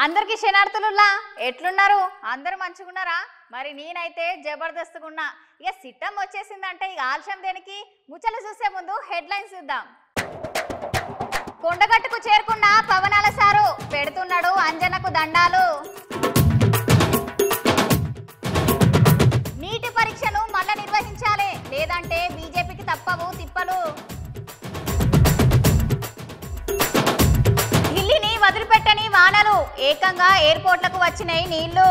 అందరికీ శనార్థులుల్లా ఎట్లున్నారు? అందరూ మంచిగున్నారా? మరి నేనైతే జబర్దస్త్గా ఉన్నా. ఇక సిట్టం వచ్చేసిందంటే ఇక ఆలస్యం దేనికి? ముచ్చలు చూసే ముందు హెడ్లైన్స్ చూద్దాం. కొండగట్టుకు చేరుకున్న పవనాల సారు పెడుతున్నాడు అంజనకు దండాలు. నీటి పరీక్షను మళ్ళా నిర్వహించాలి, లేదంటే బీజేపీకి తప్పవు తిప్పలు. ఢిల్లీని వదిలిపెట్టని వానలు, ఏకంగా ఎయిర్పోర్ట్లకు వచ్చినాయి నీళ్లు.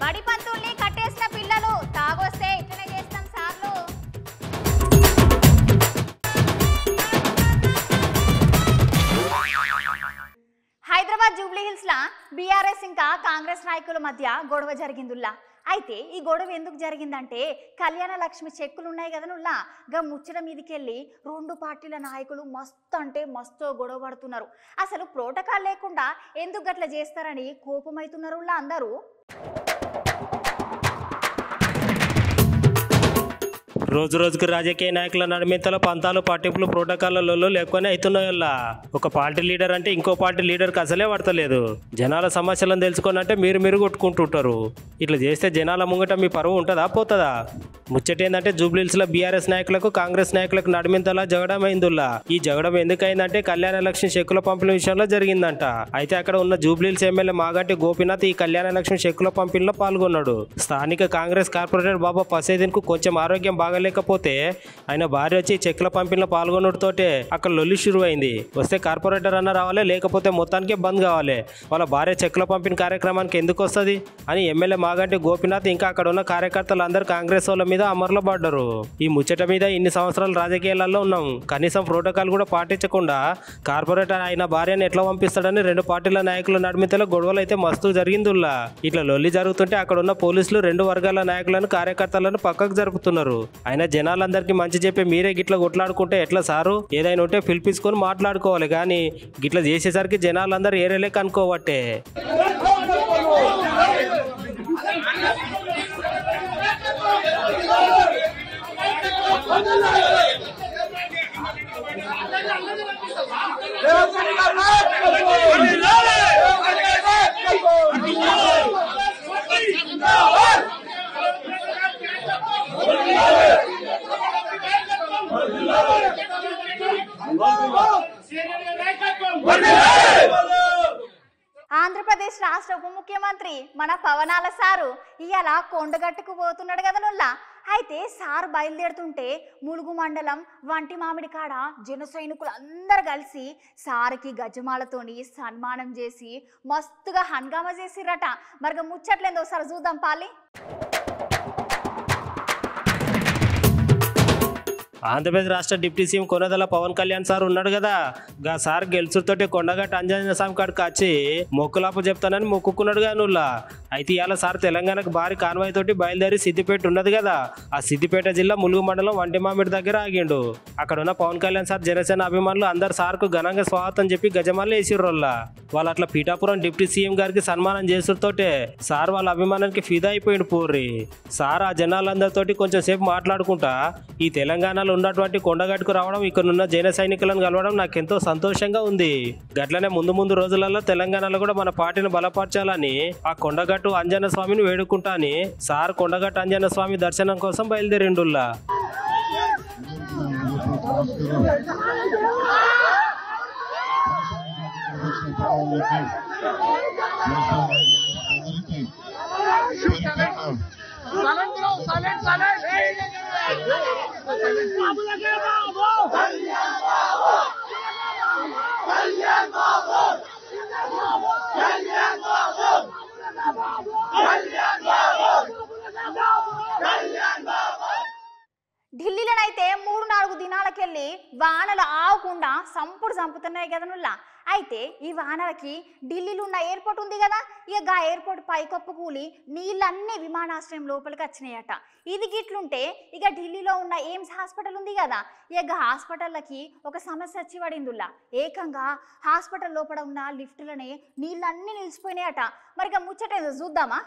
బడి పంతుల్ని కట్టేసిన పిల్లలు, తాగొస్తే ఇట్లనే చేస్తాం సార్లు. హైదరాబాద్ జూబ్లీ హిల్స్ లా బీఆర్ఎస్ ఇంకా కాంగ్రెస్ నాయకుల మధ్య గొడవ జరిగిందిలా. అయితే ఈ గొడవ ఎందుకు జరిగిందంటే కళ్యాణ లక్ష్మి చెక్కులు ఉన్నాయి కదా నుల్లా, గా ముచ్చట మీదకెళ్ళి రెండు పార్టీల నాయకులు మస్తు అంటే మస్తు గొడవ పడుతున్నారు. అసలు ప్రోటోకాల్ లేకుండా ఎందుకు గట్లా చేస్తారని కోపమవుతున్నారు అందరూ. రోజు రోజుకు రాజకీయ నాయకుల నడిమితల పంతాలు పట్టింపులు ప్రోటోకాల్లో ఎక్కువనే అవుతున్నాయల్లా. ఒక పార్టీ లీడర్ అంటే ఇంకో పార్టీ లీడర్కి అసలే పడతలేదు. జనాల సమస్యలను తెలుసుకోనంటే మీరు కొట్టుకుంటుంటారు. ఇట్లా చేస్తే జనాల ముంగట మీ పరువు ఉంటుందా పోతుందా? ముచ్చటేందంటే జూబ్లీహిల్స్ లో బీఆర్ఎస్ నాయకులకు కాంగ్రెస్ నాయకులకు నడిమింతలా జగడం అయిందిలా. ఈ జగడం ఎందుకైందంటే కళ్యాణ లక్ష్మి చెక్కుల పంపిణీ విషయంలో జరిగిందంట. అయితే అక్కడ ఉన్న జూబ్లీహిల్స్ ఎమ్మెల్యే మాగంటి గోపీనాథ్ ఈ కళ్యాణ లక్ష్మి చెక్కుల పంపిణీలో పాల్గొన్నాడు. స్థానిక కాంగ్రెస్ కార్పొరేటర్ బాబా పసేదీన్ కు కొంచెం ఆరోగ్యం బాగలేకపోతే ఆయన భార్య వచ్చి చెక్కుల పంపిణీలో పాల్గొనడంతోటే అక్కడ లొల్లి షురు అయింది. వస్తే కార్పొరేటర్ అన్న రావాలి, లేకపోతే మొత్తానికే బంద్ కావాలి. వాళ్ళ భార్య చెక్కుల పంపిణీ కార్యక్రమానికి ఎందుకు వస్తుంది అని ఎమ్మెల్యే మాగంటి గోపీనాథ్ ఇంకా అక్కడ ఉన్న కార్యకర్తలు అందరూ కాంగ్రెస్ వాళ్ళ మీద అమర్లో పడ్డారు. ఈ ముచ్చట మీద ఇన్ని సంవత్సరాలు రాజకీయాలలో ఉన్నాం, కనీసం ప్రోటోకాల్ కూడా పాటించకుండా కార్పొరేటర్ ఆయన భార్యను ఎట్లా పంపిస్తాడని రెండు పార్టీల నాయకుల నడిమితలో గొడవలు అయితే మస్తు జరిగిందిలా. ఇట్లా లొల్లి జరుగుతుంటే అక్కడ ఉన్న పోలీసులు రెండు వర్గాల నాయకులను కార్యకర్తలను పక్కకు జరుపుతున్నారు. అయినా జనాలందరికీ మంచి చెప్పి మీరే గిట్లా కొట్లాడుకుంటే ఎట్లా సారు? ఏదైనా ఉంటే పిలిపించుకొని మాట్లాడుకోవాలి, కానీ గిట్లా చేసేసరికి జనాలందరూ ఏరేలేక అనుకోవట్టే. ఆంధ్రప్రదేశ్ రాష్ట్ర ఉప ముఖ్యమంత్రి మన పవనాల సారు ఇవాళ కొండగట్టుకు పోతున్నాడు కదా నుల్లా. అయితే సార్ బయలుదేరుతుంటే ములుగు మండలం వంటి మామిడి కాడ జన సైనికులు అందరు కలిసి సార్కి గజమాలతోని సన్మానం చేసి మస్తుగా హంగామా చేసిరట. మరి ముచ్చట్లేందో ఒకసారి చూద్దాం పాలి. ఆంధ్రప్రదేశ్ రాష్ట్ర deputy CM Konidela Pawan Kalyan sir ఉన్నాడు కదా, గా సార్ గెలుచుతోటి కొండగట్టు ఆంజనేయ స్వామి కాడికి వచ్చి మొక్కులాప చెప్తానని మొక్కుకున్నాడు గానుల్లా. అయితే ఇవాళ సార్ తెలంగాణకు భారీ కాన్వాయ్ తోటి బయలుదేరి సిద్దిపేట ఉన్నది కదా, ఆ సిద్దిపేట జిల్లా ములుగు మండలం వంటి మామిడి దగ్గర ఆగిండు. అక్కడ ఉన్న పవన్ కళ్యాణ్ సార్ జనసేన అభిమానులు అందరు సార్కు ఘనంగా స్వాగతం చెప్పి గజమాలు వేసిర్రోల్లా. వాళ్ళు అట్లా పీఠాపురం డిప్యూటీ సీఎం గారికి సన్మానం చేసుతోటే సార్ వాళ్ళ అభిమానానికి ఫిదా అయిపోయిండు పూర్రి. సార్ ఆ జనాలందరితోటి కొంచెం సేపు మాట్లాడుకుంటా ఈ తెలంగాణలో ఉన్నటువంటి కొండగట్టుకు రావడం, ఇక్కడ ఉన్న జైన సైనికులను కలవడం నాకెంతో సంతోషంగా ఉంది. గట్లనే ముందు రోజులలో తెలంగాణలో కూడా మన పార్టీని బలపరచాలని ఆ కొండగట్టు అంజన స్వామిని వేడుకుంటా అని సార్ కొండగట్టు అంజన స్వామి దర్శనం కోసం బయలుదేరిండుల్లా. ఢిల్లీలోనైతే 3-4 దినాలకెళ్ళి వానలు ఆగకుండా చంపుతున్నాయి కదా నుల్లా. అయితే ఈ వానలకి ఢిల్లీలో ఉన్న ఎయిర్పోర్ట్ ఉంది కదా, ఇక ఆ ఎయిర్పోర్ట్ పైకప్పు కూలి నీళ్ళన్నీ విమానాశ్రయం లోపలికి వచ్చినాయట. ఇది గిట్లుంటే ఇక ఢిల్లీలో ఉన్న ఎయిమ్స్ హాస్పిటల్ ఉంది కదా, ఇక హాస్పిటల్లకి ఒక సమస్య వచ్చి పడిందిలా. ఏకంగా హాస్పిటల్ లోపల ఉన్న లిఫ్టులనే నీళ్ళన్నీ నిలిచిపోయినాయట. మరి ఇక ముచ్చటేదో చూద్దామా.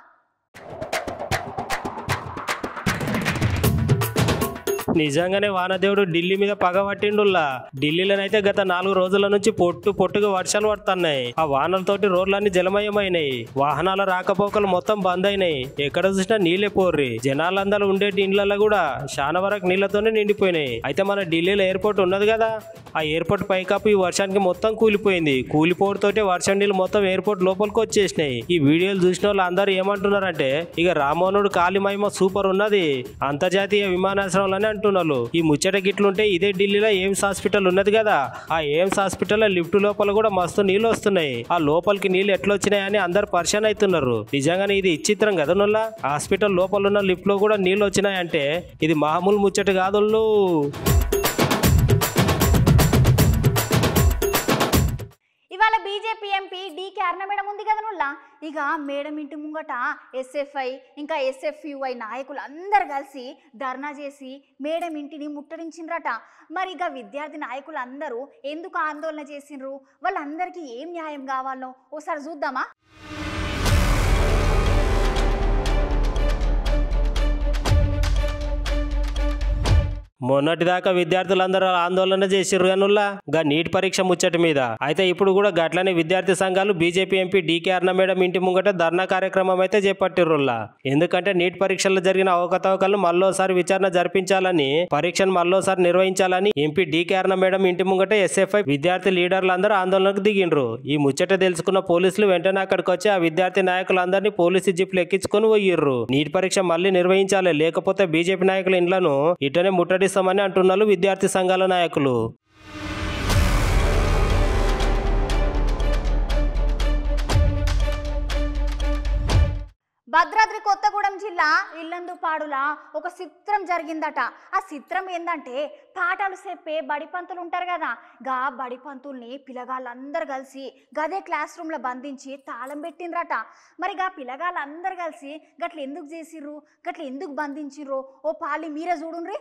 నిజంగానే వానదేవుడు ఢిల్లీ మీద పగ పట్టిండుల్లా. ఢిల్లీలోనైతే గత 4 రోజుల నుంచి పొట్టుగా వర్షాలు పడుతున్నాయి. ఆ వానలతోటి రోడ్లన్నీ జలమయమైనాయి. వాహనాల రాకపోకలు మొత్తం బంద్ అయినాయి. ఎక్కడ చూసినా నీళ్లే పోర్రి. జనాలందరూ ఉండేటి ఇండ్లలో కూడా చాలా వరకు నీళ్లతోనే నిండిపోయినాయి. అయితే మన ఢిల్లీలో ఎయిర్పోర్ట్ ఉన్నది కదా, ఆ ఎయిర్పోర్ట్ పైకాపు ఈ వర్షానికి మొత్తం కూలిపోయింది. కూలిపోవడంతో వర్షం నీళ్ళు మొత్తం ఎయిర్పోర్ట్ లోపలికి వచ్చేసినాయి. ఈ వీడియోలు చూసిన వాళ్ళు అందరూ ఏమంటున్నారంటే ఇక రామోనుడు కాలి మహిమ సూపర్ ఉన్నది, అంతర్జాతీయ విమానాశ్రయంలోనే అంటున్నారు. ఈ ముచ్చట గిట్లుంటే ఇదే ఢిల్లీలో ఎయిమ్స్ హాస్పిటల్ ఉన్నది కదా, ఆ ఎయిమ్స్ హాస్పిటల్ లిఫ్ట్ లోపల కూడా మస్తు నీళ్లు వస్తున్నాయి. ఆ లోపలికి నీళ్లు ఎట్లొచ్చినాయని అందరు పరిశాన్ అవుతున్నారు. నిజంగానే ఇది విచిత్రం కదా నొల్ల. హాస్పిటల్ లోపల ఉన్న లిఫ్ట్ లో కూడా నీళ్లు వచ్చినాయంటే ఇది మామూలు ముచ్చట కాదు. ఇవాళ బీజేపీ ఎంపీ డీకే అరుణ మేడం ఉంది కదా నుల్లా. ఇక మేడం ఇంటి ముంగట ఎస్ఎఫ్ఐ ఇంకా ఎస్ఎఫ్యుఐ నాయకులు అందరు కలిసి ధర్నా చేసి మేడం ఇంటిని ముట్టడించిండ్రట. మరి ఇక విద్యార్థి నాయకులు అందరూ ఎందుకు ఆందోళన చేసిండ్రు, వాళ్ళందరికీ ఏం న్యాయం కావాలో ఓసారి చూద్దామా. మొన్నటిదాకా విద్యార్థులందరూ ఆందోళన చేసిర్రు గనుల్లా గా నీట్ పరీక్ష ముచ్చట మీద. అయితే ఇప్పుడు కూడా గట్లనే విద్యార్థి సంఘాలు బీజేపీ ఎంపీ డీకే అరుణ మేడం ఇంటి ముంగట ధర్నా కార్యక్రమం అయితే చేపట్టిర్రుల్లా. ఎందుకంటే నీట్ పరీక్షల్లో జరిగిన అవకతవకలను మళ్ళోసారి విచారణ జరిపించాలని, పరీక్షను మళ్ళోసారి నిర్వహించాలని ఎంపీ డీకే అరుణ మేడం ఇంటి ముంగట ఎస్ఎఫ్ఐ విద్యార్థి లీడర్లందరూ ఆందోళనకు దిగిండ్రు. ఈ ముచ్చట తెలుసుకున్న పోలీసులు వెంటనే అక్కడికి వచ్చి ఆ విద్యార్థి నాయకులందరినీ పోలీసు జీప్లు ఎక్కించుకొని పోయిర్రు. నీట్ పరీక్ష మళ్ళీ నిర్వహించాలి, లేకపోతే బీజేపీ నాయకుల ఇండ్లను ఇటనే ముట్టడి మని అంటున్నారు విద్యార్థి సంఘాల నాయకులు. భద్రాద్రి కొత్తగూడెం జిల్లా ఇల్లందుపాడులా ఒక చిత్రం జరిగిందట. ఆ చిత్రం ఏందంటే పాఠాలు చెప్పే బడిపంతులు ఉంటారు కదా, గా బడిపంతుల్ని పిల్లగాళ్ళందరూ కలిసి గదే క్లాస్ రూమ్లో బంధించి తాళం పెట్టిండ్రట. మరి గా పిల్లగాళ్ళందరూ కలిసి గట్ల ఎందుకు చేసిర్రు, గట్ల ఎందుకు బంధించిర్రు ఓ పాలి మీరే చూడుండ్రి.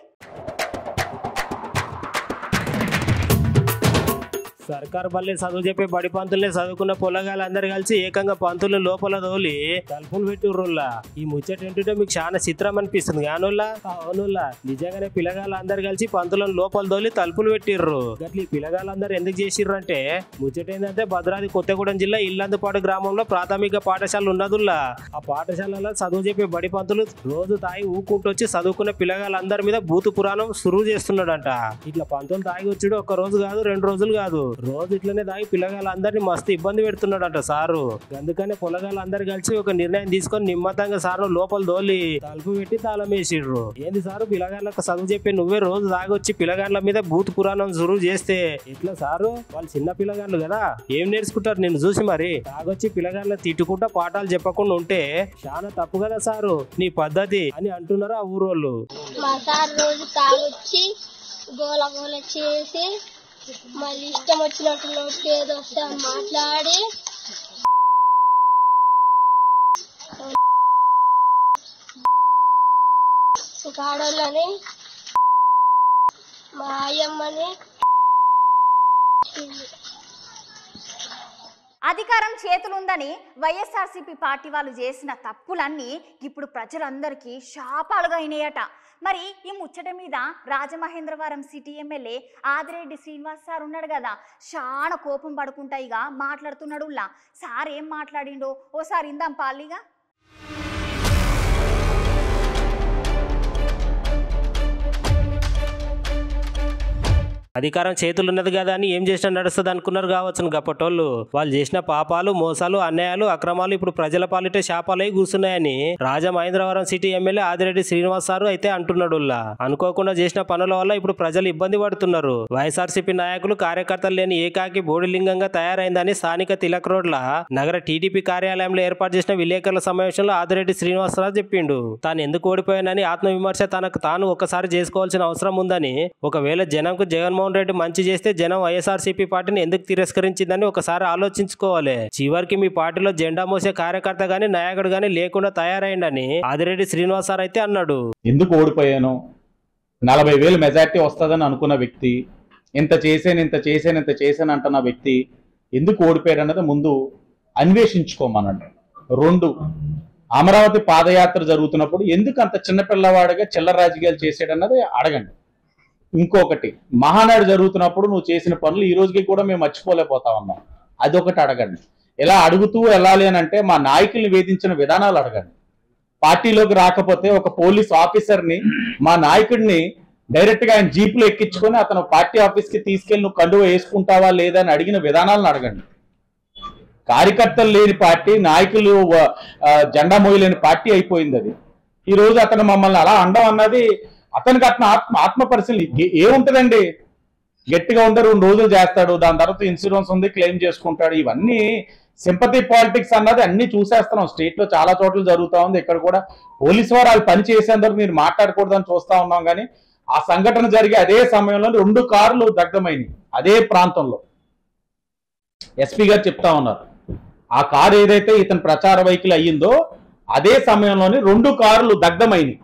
సర్కారు బల్లే చదువు చెప్పే బడి పంతుల్ని చదువుకున్న పొలగాళ్ళందరూ కలిసి ఏకంగా పంతులు లోపల తోలి తలుపులు పెట్టిర్రుల్లా. ఈ ముచ్చట ఏంటంటే మీకు చాలా చిత్రం అనిపిస్తుంది కానుల్లా. అవునుల్లా, నిజంగానే పిల్లగాళ్ళందరూ కలిసి పంతులను లోపల తోలి తలుపులు పెట్టిర్రు. గట్ల ఈ పిల్లగాళ్ళందరూ ఎందుకు చేసిర్రు అంటే ముచ్చట ఏంటంటే భద్రాద్రి కొత్తగూడెం జిల్లా ఇల్లందుపాడు గ్రామంలో ప్రాథమిక పాఠశాల ఉన్నదుల్లా. ఆ పాఠశాలలో చదువు చెప్పే బడి పంతులు రోజు తాగి ఊకుంటొచ్చి చదువుకున్న పిల్లగాళ్ళందరి మీద భూతు పురాణం సురువు చేస్తున్నాడంట. ఇట్లా పంతులు తాగి వచ్చాడు ఒక్క రోజు కాదు 2 రోజులు కాదు, రోజు ఇట్లనే దాగి పిల్లగాళ్ళందరినీ మస్తు ఇబ్బంది పెడుతున్నాడట సారు. అందుకనే పొలగాళ్ళందరూ కలిసి ఒక నిర్ణయం తీసుకొని నిమ్మతంగా సారు లోపల దోలి తలుపు పెట్టి తాళం వేసిర్రు. ఏంది సారు, పిల్లగాళ్ళకు చదువు చెప్పి నువ్వే రోజు తాగొచ్చి పిల్లగాళ్ళ మీద భూత పురాణం సురువు చేస్తే ఎట్లా సారు? వాళ్ళు చిన్న పిల్లగాళ్ళు కదా, ఏం నేర్చుకుంటారు నిన్ను చూసి? మరి తాగొచ్చి పిల్లగాళ్ళ తిట్టుకుంటా పాఠాలు చెప్పకుండా ఉంటే చాలా తప్పు కదా సారు నీ పద్ధతి అని అంటున్నారు ఆ ఊరోళ్ళు. మా సార్ రోజు తాగొచ్చి గోల గోల చేసి మళ్ళీ ఇష్టం వచ్చినట్టు నోటి ఏదో వస్తే మాట్లాడి ఆడోళ్ళని మా అయ్యమ్మని అధికారం చేతులుందని వైఎస్ఆర్సీపీ పార్టీ వాళ్ళు చేసిన తప్పులన్నీ ఇప్పుడు ప్రజలందరికీ శాపాలుగా అయినాయట. మరి ఈ ముచ్చట మీద Rajamahendravaram city MLA Adireddy Srinivas sir ఉన్నాడు కదా, చాలా కోపం పడుకుంటా ఇక మాట్లాడుతున్నాడు. సార్ ఏం మాట్లాడిండో ఓసారి ఇందాం పాలిగా. అధికారం చేతులు ఉన్నది కదా అని ఏం చేసినా నడుస్తుంది అనుకున్నారు కావచ్చు గప్పటోళ్ళు. వాళ్ళు చేసిన పాపాలు, మోసాలు, అన్యాయాలు, అక్రమాలు ఇప్పుడు ప్రజల పాలిటే శాపాలై కూర్చున్నాయని Rajamahendravaram city MLA Adireddy Srinivas sir అయితే అంటున్నాడు. అనుకోకుండా చేసిన పనుల వల్ల ఇప్పుడు ప్రజలు ఇబ్బంది పడుతున్నారు. వైఎస్ఆర్సీపీ నాయకులు, కార్యకర్తలు లేని ఏకాకి బోడిలింగంగా తయారైందని స్థానిక తిలక్ రోడ్ల నగర టీడీపీ కార్యాలయంలో ఏర్పాటు చేసిన విలేకరుల సమావేశంలో ఆదిరెడ్డి శ్రీనివాసరావు చెప్పిండు. తాను ఎందుకు ఓడిపోయానని ఆత్మవిమర్శ తనకు తాను ఒకసారి చేసుకోవాల్సిన అవసరం ఉందని, ఒకవేళ జనంకు జగన్మోహన్ రెడ్డి మంచి చేస్తే జనం వైఎస్ఆర్సీపీ పార్టీని ఎందుకు తిరస్కరించిందని ఒకసారి ఆలోచించుకోవాలి. చివరికి మీ పార్టీలో జెండా మోసే కార్యకర్త గాని నాయకుడు గాని లేకుండా తయారైందని ఆదిరెడ్డి శ్రీనివాస్ సార్ అయితే అన్నాడు. ఎందుకు ఓడిపోయాను, 40,000 మెజార్టీ వస్తుందని అనుకున్న వ్యక్తి, ఇంత చేశాను అంటున్న వ్యక్తి ఎందుకు ఓడిపోయాడు అన్నది ముందు అన్వేషించుకోమన్నాడు. 2, అమరావతి పాదయాత్ర జరుగుతున్నప్పుడు ఎందుకు అంత చిన్నపిల్లవాడిగా చిల్లర రాజకీయాలు చేశాడన్నది అడగండి. ఇంకొకటి మహానాడు జరుగుతున్నప్పుడు నువ్వు చేసిన పనులు ఈ రోజుకి కూడా మేము మర్చిపోలేకపోతా ఉన్నాం. అదొకటి అడగండి. ఇలా అడుగుతూ వెళ్ళాలి అని అంటే మా నాయకుల్ని వేధించిన విధానాలు అడగండి. పార్టీలోకి రాకపోతే ఒక పోలీస్ ఆఫీసర్ని మా నాయకుడిని డైరెక్ట్ గా ఆయన జీపులో ఎక్కించుకొని అతను పార్టీ ఆఫీస్ కి తీసుకెళ్లి నువ్వు కండువ వేసుకుంటావా లేదా అని అడిగిన విధానాలను అడగండి. కార్యకర్తలు లేని పార్టీ, నాయకులు జెండా మోయలేని పార్టీ అయిపోయింది అది. ఈ రోజు అతను మమ్మల్ని అలా అండం అన్నది అతనికి అతను ఆత్మ పరిశీలన ఏముంటదండి. గట్టిగా ఉంటే 2 రోజులు చేస్తాడు, దాని తర్వాత ఇన్సూరెన్స్ ఉంది క్లెయిమ్ చేసుకుంటాడు. ఇవన్నీ సింపతి పాలిటిక్స్ అన్నది అన్ని చూసేస్తున్నాం. స్టేట్ లో చాలా చోట్ల జరుగుతూ ఉంది. ఇక్కడ కూడా పోలీసు వారు వాళ్ళు పని చేసేందుకు మీరు మాట్లాడకూడదని చూస్తా ఉన్నాం. కానీ ఆ సంఘటన జరిగే అదే సమయంలో 2 కార్లు దగ్ధమైనవి అదే ప్రాంతంలో. ఎస్పీ గారు చెప్తా ఉన్నారు ఆ కారు ఏదైతే ఇతని ప్రచార వెహికల్ అయ్యిందో అదే సమయంలోనే 2 కార్లు దగ్ధమైనవి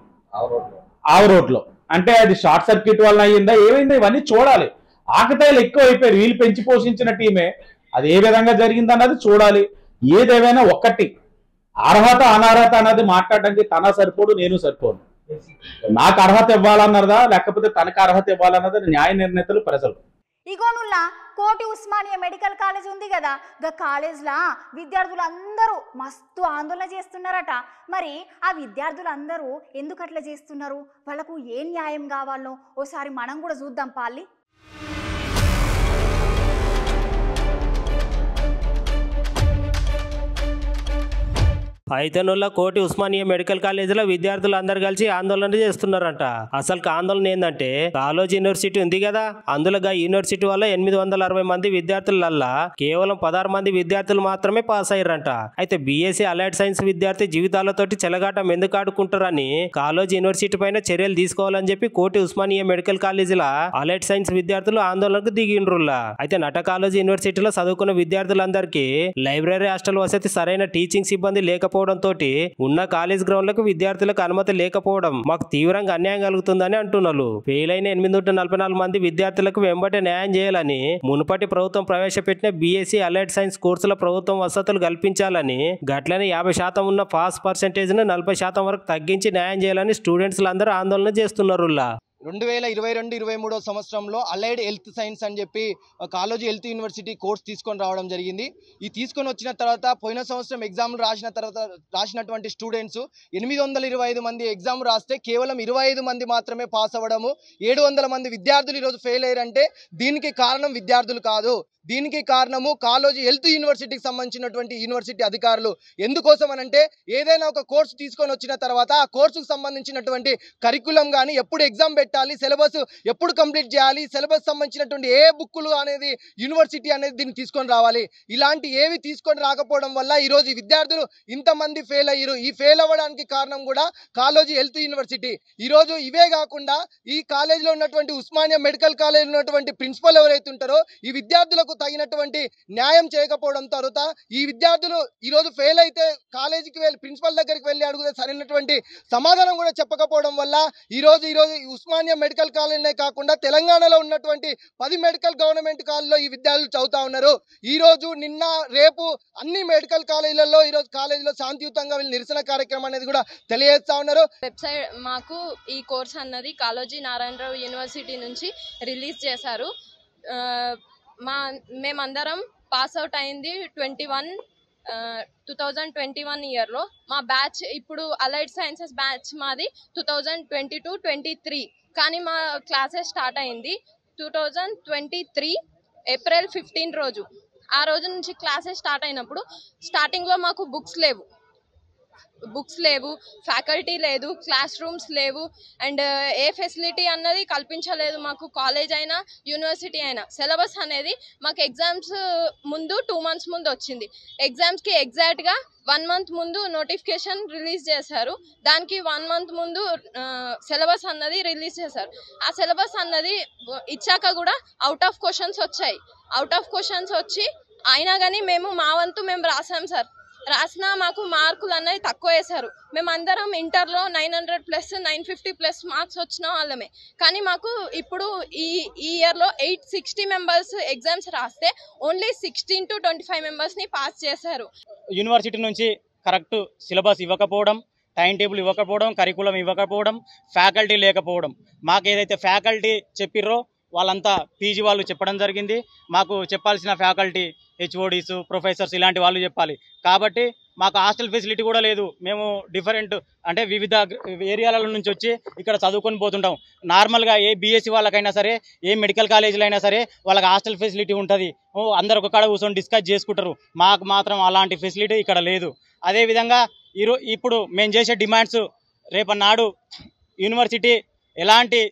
ఆవ రోడ్లో. అంటే అది షార్ట్ సర్క్యూట్ వల్ల అయ్యిందా ఏమైందా ఇవన్నీ చూడాలి. ఆకతాయిలు ఎక్కువ అయిపోయారు. వీళ్ళు పెంచి పోషించిన టీమే అది ఏ విధంగా జరిగిందన్నది చూడాలి. ఏదేమైనా ఒక్కటి అర్హత అనర్హత అన్నది మాట్లాడడానికి తన సరిపోడు, నేను సరిపోను. నాకు అర్హత ఇవ్వాలన్నదా లేకపోతే తనకు అర్హత ఇవ్వాలన్నది న్యాయ నిర్ణేతలు ప్రజలు. ఇగోనుల్లా కోటి ఉస్మానియా మెడికల్ కాలేజ్ ఉంది కదా, గా కాలేజ్లా విద్యార్థులు అందరూ మస్తు ఆందోళన చేస్తున్నారట. మరి ఆ విద్యార్థులందరూ ఎందుకు అట్లా చేస్తున్నారు, వాళ్ళకు ఏం న్యాయం కావాలో ఓసారి మనం కూడా చూద్దాం పాలి. అయితేనుల్లా కోటి ఉస్మానియా మెడికల్ కాలేజీలో విద్యార్థులు అందరు కలిసి ఆందోళన చేస్తున్నారంట. అసలు ఆందోళన ఏంటంటే కాలేజ్ యూనివర్సిటీ ఉంది కదా, అందులో యూనివర్సిటీ వల్ల 860 మంది విద్యార్థులల్లా కేవలం 16 మంది విద్యార్థులు మాత్రమే పాస్ అయ్యారంట. అయితే బీఎస్సీ అలైడ్ సైన్స్ విద్యార్థి జీవితాలతోటి చెలగాటం ఎందుకు ఆడుకుంటారని కాలేజ్ యూనివర్సిటీ పైన చర్యలు తీసుకోవాలని చెప్పి కోటి ఉస్మానియా మెడికల్ కాలేజీలో అలైడ్ సైన్స్ విద్యార్థులు ఆందోళనకు దిగిండ్రుల్లా. అయితే నట కాలేజ్ యూనివర్సిటీలో చదువుకున్న విద్యార్థులందరికీ లైబ్రరీ హాస్టల్ వసతి, సరైన టీచింగ్ సిబ్బంది లేకపోవడంతో ఉన్న కాలేజ్ గ్రౌండ్లకు విద్యార్థులకు అనుమతి లేకపోవడం మాకు తీవ్రంగా అన్యాయం కలుగుతుందని అంటున్నారు. ఫెయిల్ అయిన 844 మంది విద్యార్థులకు వెంబడే న్యాయం చేయాలని మునుపటి ప్రభుత్వం ప్రవేశపెట్టిన బీఎస్సీ అలైడ్ సైన్స్ కోర్సుల ప్రభుత్వం వసతులు కల్పించాలని, గట్లనే 50% ఉన్న పాస్ పర్సెంటేజ్ ను 40% వరకు తగ్గించి న్యాయం చేయాలని స్టూడెంట్స్ అందరూ ఆందోళన చేస్తున్నారు. 2022-23 సంవత్సరంలో అలైడ్ హెల్త్ సైన్స్ అని చెప్పి కాలేజీ హెల్త్ యూనివర్సిటీ కోర్స్ తీసుకొని రావడం జరిగింది. ఈ తీసుకొని వచ్చిన తర్వాత పోయిన సంవత్సరం ఎగ్జామ్లు రాసినటువంటి స్టూడెంట్స్ 825 మంది ఎగ్జామ్ రాస్తే కేవలం 25 మంది మాత్రమే పాస్ అవ్వడము, 700 మంది విద్యార్థులు ఈరోజు ఫెయిల్ అయ్యారంటే దీనికి కారణం విద్యార్థులు కాదు, దీనికి కారణము కాలేజీ హెల్త్ యూనివర్సిటీకి సంబంధించినటువంటి యూనివర్సిటీ అధికారులు. ఎందుకోసం అనంటే ఏదైనా ఒక కోర్సు తీసుకొని వచ్చిన తర్వాత ఆ కోర్సుకు సంబంధించినటువంటి కరికులం కానీ, ఎప్పుడు ఎగ్జామ్ పెట్టాలి, సిలబస్ ఎప్పుడు కంప్లీట్ చేయాలి, సిలబస్ సంబంధించినటువంటి ఏ బుక్కులు అనేది యూనివర్సిటీ అనేది దీన్ని తీసుకొని రావాలి. ఇలాంటి ఏవి తీసుకొని రాకపోవడం వల్ల ఈరోజు ఈ విద్యార్థులు ఇంతమంది ఫెయిల్ అయ్యారు. ఈ ఫెయిల్ అవ్వడానికి కారణం కూడా కాలేజీ హెల్త్ యూనివర్సిటీ. ఈరోజు ఇవే కాకుండా ఈ కాలేజీలో ఉన్నటువంటి ఉస్మానియా మెడికల్ కాలేజీలో ఉన్నటువంటి ప్రిన్సిపల్ ఎవరైతే ఉంటారో ఈ విద్యార్థులకు తగినటువంటి న్యాయం చేయకపోవడం తర్వాత ఈ విద్యార్థులు ఈరోజు ఫెయిల్ అయితే కాలేజీకి వెళ్ళి ప్రిన్సిపల్ దగ్గరికి వెళ్ళి అడిగితే సరైనటువంటి సమాధానం కూడా చెప్పకపోవడం వల్ల ఈరోజు ఉస్మానియా మెడికల్ కాలేజీనే కాకుండా తెలంగాణలో ఉన్నటువంటి 10 మెడికల్ గవర్నమెంట్ కాలేజీలో ఈ విద్యార్థులు చదువుతా ఉన్నారు. ఈ రోజు నిన్న రేపు అన్ని మెడికల్ కాలేజీలలో ఈరోజు కాలేజీలో శాంతియుతంగా వీళ్ళు నిరసన కార్యక్రమం అనేది కూడా తెలియజేస్తా ఉన్నారు. వెబ్సైట్ మాకు ఈ కోర్స్ అన్నది కాళోజీ నారాయణరావు యూనివర్సిటీ నుంచి రిలీజ్ చేశారు. మేమందరం పాస్ అవుట్ అయింది 2021 ఇయర్లో. మా బ్యాచ్ ఇప్పుడు అలైడ్ సైన్సెస్ బ్యాచ్ మాది 2022-23, కానీ మా క్లాసెస్ స్టార్ట్ అయింది 2023 ఏప్రిల్ 15 రోజు. ఆ రోజు నుంచి క్లాసెస్ స్టార్ట్ అయినప్పుడు స్టార్టింగ్లో మాకు బుక్స్ లేవు, ఫ్యాకల్టీ లేదు, క్లాస్ రూమ్స్ లేవు, అండ్ ఏ ఫెసిలిటీ అన్నది కల్పించలేదు మాకు. కాలేజ్ అయినా యూనివర్సిటీ అయినా సిలబస్ అనేది మాకు ఎగ్జామ్స్ ముందు 2 months ముందు వచ్చింది. ఎగ్జామ్స్కి ఎగ్జాక్ట్గా 1 month ముందు నోటిఫికేషన్ రిలీజ్ చేశారు. దానికి 1 month ముందు సిలబస్ అన్నది రిలీజ్ చేశారు. ఆ సిలబస్ అన్నది ఇచ్చాక కూడా అవుట్ ఆఫ్ క్వశ్చన్స్ వచ్చి అయినా కానీ మా వంతు మేము రాసాం సార్. రాసినా మాకు మార్కులు అన్నది తక్కువ వేశారు. మేమందరం ఇంటర్లో 900+, 950+ మార్క్స్ వచ్చిన వాళ్ళమే. కానీ మాకు ఇప్పుడు ఈ ఇయర్లో 860 మెంబర్స్ ఎగ్జామ్స్ రాస్తే ఓన్లీ 16 to 25 మెంబర్స్ని పాస్ చేశారు. యూనివర్సిటీ నుంచి కరెక్ట్ సిలబస్ ఇవ్వకపోవడం, టైం టేబుల్ ఇవ్వకపోవడం, కరికులం ఇవ్వకపోవడం, ఫ్యాకల్టీ లేకపోవడం. మాకు ఏదైతే ఫ్యాకల్టీ చెప్పిర్రో వాళ్ళంతా పీజీ వాళ్ళు చెప్పడం జరిగింది. మాకు చెప్పాల్సిన ఫ్యాకల్టీ హెచ్ఓడీస్, ప్రొఫెసర్స్ ఇలాంటి వాళ్ళు చెప్పాలి. కాబట్టి మాకు హాస్టల్ ఫెసిలిటీ కూడా లేదు. మేము డిఫరెంట్ అంటే వివిధ ఏరియాల నుంచి వచ్చి ఇక్కడ చదువుకొని పోతుంటాం. నార్మల్గా ఏ బీఎస్సీ వాళ్ళకైనా సరే, ఏ మెడికల్ కాలేజీలో అయినా సరే వాళ్ళకి హాస్టల్ ఫెసిలిటీ ఉంటుంది. అందరు ఒక కాడ కూర్చొని డిస్కస్ చేసుకుంటారు. మాకు మాత్రం అలాంటి ఫెసిలిటీ ఇక్కడ లేదు. అదేవిధంగా ఇప్పుడు మేము చేసే డిమాండ్స్, రేపన్నాడు యూనివర్సిటీ ఎలాంటి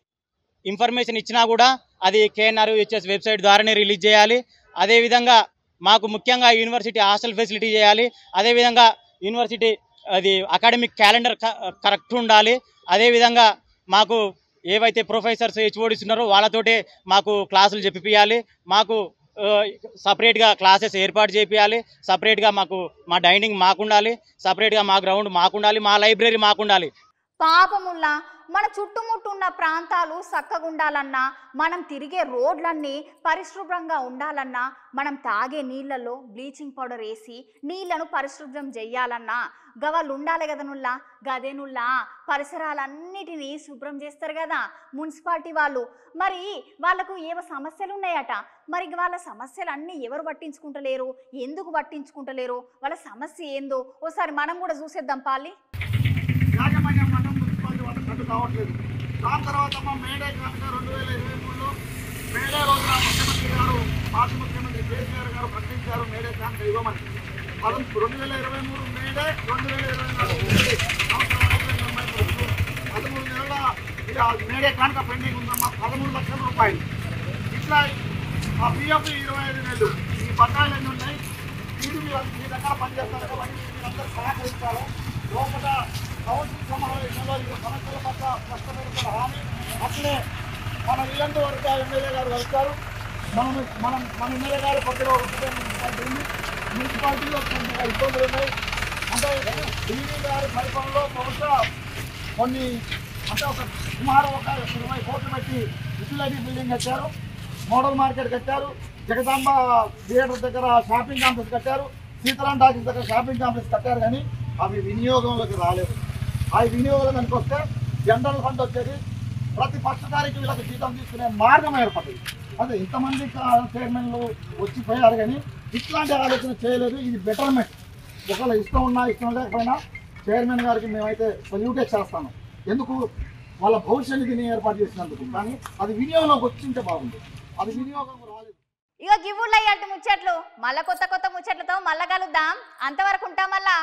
ఇన్ఫర్మేషన్ ఇచ్చినా కూడా అది కేఎన్ఆర్ యూహెచ్ఎస్ వెబ్సైట్ ద్వారానే రిలీజ్ చేయాలి. అదేవిధంగా మాకు ముఖ్యంగా యూనివర్సిటీ హాస్టల్ ఫెసిలిటీ చేయాలి. అదేవిధంగా యూనివర్సిటీ అది అకాడమిక్ క్యాలెండర్ కరెక్ట్ ఉండాలి. అదేవిధంగా మాకు ఏవైతే ప్రొఫెసర్స్ హెచ్ఓడీస్ ఉన్నారో వాళ్ళతోటే మాకు క్లాసులు చెప్పియాలి. మాకు సపరేట్గా క్లాసెస్ ఏర్పాటు చేయాలి. సపరేట్గా మా డైనింగ్ మాకుండాలి. సపరేట్గా మా గ్రౌండ్ మాకుండాలి. మా లైబ్రరీ మాకుండాలి. పాపముల్లా మన చుట్టుముట్టు ఉన్న ప్రాంతాలు చక్కగా ఉండాలన్నా, మనం తిరిగే రోడ్లన్నీ పరిశుభ్రంగా ఉండాలన్నా, మనం తాగే నీళ్లలో బ్లీచింగ్ పౌడర్ వేసి నీళ్లను పరిశుభ్రం చెయ్యాలన్నా గవాళ్ళు ఉండాలి కదనుల్లా. గదేనుల్లా పరిసరాలన్నిటినీ శుభ్రం చేస్తారు కదా మున్సిపాలిటీ వాళ్ళు. మరి వాళ్ళకు ఏవో సమస్యలు ఉన్నాయట. మరి వాళ్ళ సమస్యలు అన్నీ ఎవరు పట్టించుకుంటలేరు, ఎందుకు పట్టించుకుంటలేరు, వాళ్ళ సమస్య ఏందో ఓసారి మనం కూడా చూసేద్దాం పాలి. యాజమాన్యం మండలం మున్సిపాలిటీ వాళ్ళకి కట్టు కావట్లేదు. దాని తర్వాత మేడే కనుక 2023లో మేడే రోజున ముఖ్యమంత్రి గారు, మాజీ ముఖ్యమంత్రి కేసీఆర్ గారు ప్రకటించారు మేడే కనుక ఇవ్వమని. 2023 మేడే, 2024 మేడే, 13 నెలల మేడే కనుక పెండింగ్ ఉందమ్మా. 13 లక్షల రూపాయలు. ఇట్లా ఆ పిఎఫ్ 25 నెలలు. ఈ బకాయిలు అన్నీ ఉన్నాయి. వీటి మీ దగ్గర పనిచేస్తారు కాబట్టి మీరందరూ సహకరించాలి. లోపల కౌన్సిల్ సమావేశంలో ఈ సమస్యల పట్ల కష్టపడుతున్న హామీ అట్లే మన ఇల్లందు వరకు ఎమ్మెల్యే గారు వెళ్తారు. మన ఎమ్మెల్యే గారు కొద్దిగా మున్సిపాలిటీ ఉంది. మున్సిపాలిటీలో కొంచెం ఇబ్బందులు ఉన్నాయి. అంటే టీవీ గారి పరిపాలనలో బహుశా కొన్ని అంటే సుమారు ఒక 20 కోట్లు పెట్టి యూటిలిటీ బిల్డింగ్ కట్టారు, మోడల్ మార్కెట్ కట్టారు, జగదాంబ థియేటర్ దగ్గర షాపింగ్ కాంప్లెక్స్ కట్టారు, సీతారాం టాకీస్ దగ్గర షాపింగ్ కాంప్లెక్స్ కట్టారు. కానీ అవి వినియోగంలోకి రాలేదు. అవి వినియోగంలోకి వస్తే జనరల్ ఫండ్ వచ్చేది. ప్రతి పక్షకారికి వీళ్ళకి జీతం తీసుకునే మార్గం ఏర్పడింది. అదే ఇంతమంది చైర్మన్లు వచ్చిపోయారు కానీ ఇట్లాంటి ఆలోచన చేయలేదు. ఇది బెటర్మెంట్. ఒకవేళ ఇష్టం ఉన్నా ఇష్టం లేకపోయినా చైర్మన్ గారికి మేమైతే సల్యూటే చేస్తాను. ఎందుకు వాళ్ళ భవిష్య నిధిని ఏర్పాటు చేసినందుకు. కానీ అది వినియోగంలోకి వచ్చింటే బాగుంది. అది వినియోగం రాలేదు. ఇక గివ్వుళ్ళు అయ్యాటి ముచ్చట్లు. మళ్ళా కొత్త ముచ్చట్లతో మళ్ళా కలుద్దాం. అంతవరకు ఉంటాం మళ్ళా.